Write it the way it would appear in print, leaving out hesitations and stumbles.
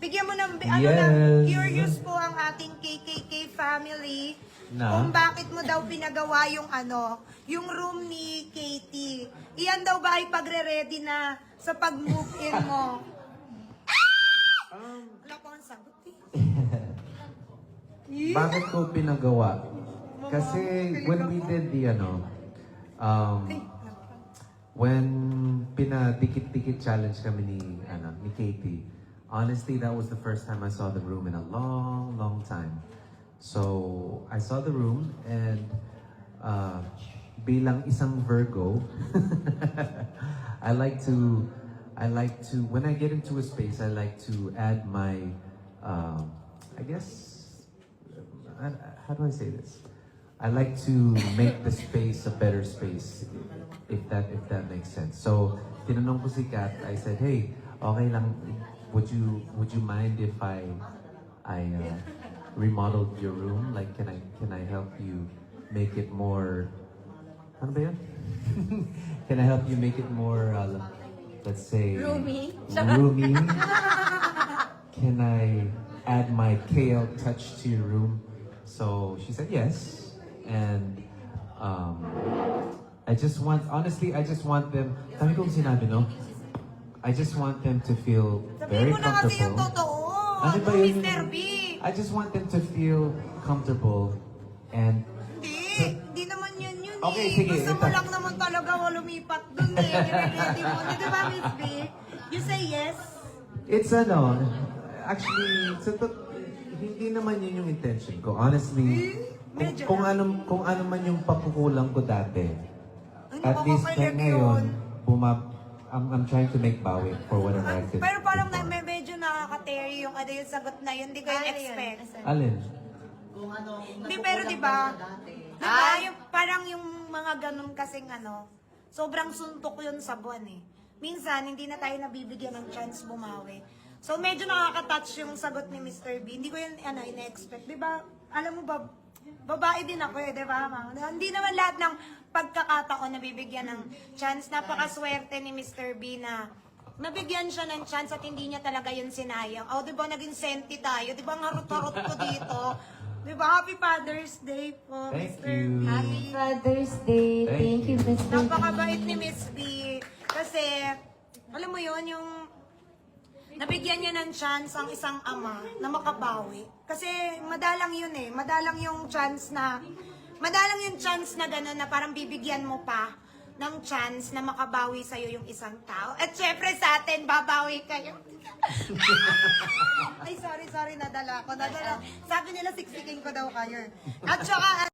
Bigyan mo ng, Yes. curious po ang ating KKK family. Na? Kung bakit mo daw pinagawa yung yung room ni Katie. Iyan daw ba ay pagre-ready na sa pag-move in mo? Wala ko ang sagot eh. Bakit ko pinagawa? Kasi when we did the when pinadikit-dikit challenge kami ni Katie, honestly, that was the first time I saw the room in a long, long time. So, I saw the room and bilang isang Virgo, I like to, when I get into a space, I like to add my, I guess, how do I say this? I like to make the space a better space, if that makes sense. So, tinanong ko si Kat, I said, hey, okay lang, would you mind if I remodeled your room? Like, can I help you make it more, ano ba yun? Can I help you make it more, let's say, Roomy? Roomy? Can I add my KL touch to your room? So she said yes, and I just want them, sabi kong sinabi, no? I just want them to feel very Sabihin mo na kasi yung comfortable. totoo. Ano ba yun? Mr. B. I just want them to feel comfortable and Hindi naman yun Okay, eh. sige, Gusto mo ito. lang naman talaga lumipat dun eh. Ready mo. Di ba, Miss B? You say yes? it's actually, hindi naman yun yung intention ko. Honestly, Medyo kung ano man yung pakukulang ko dati, Ay, at least nakakakilig ngayon, yun. I'm trying to make bawi for whatever I did. Pero parang before. medyo nakaka-terry yung yung sagot na yun. Hindi ko yung expect. Alin? Hindi, pero di ba? Yung, parang yung mga ganun kasing sobrang suntok yun sa buwan eh. Minsan, hindi na tayo nabibigyan ng chance bumawi. So, medyo nakaka-touch yung sagot ni Mr. B. Hindi ko yun, ina-expect. Di ba? Alam mo ba, babae din ako eh, di ba, ma'am? Hindi naman lahat ng pagkakataon nabibigyan ng chance. Napakaswerte ni Mr. B na nabigyan siya ng chance at hindi niya talaga yun sinayang. Oh, di ba, naging senti tayo? Di ba, ang harot-harot ko dito? Di ba, Happy Father's Day po, Thank Mr. you. B. Happy Father's Day. Thank you, Mr. B. Napakabait ni Miss B. Kasi, alam mo yun, yung nabigyan niya ng chance ang isang ama na makabawi. Kasi madalang yun eh. Madalang yung chance na gano'n na parang bibigyan mo pa ng chance na makabawi sa'yo yung isang tao. At syempre sa atin, babawi kayo. Ay, sorry, nadala ko. Sabi nila, siksikin ko daw kayo. At saka,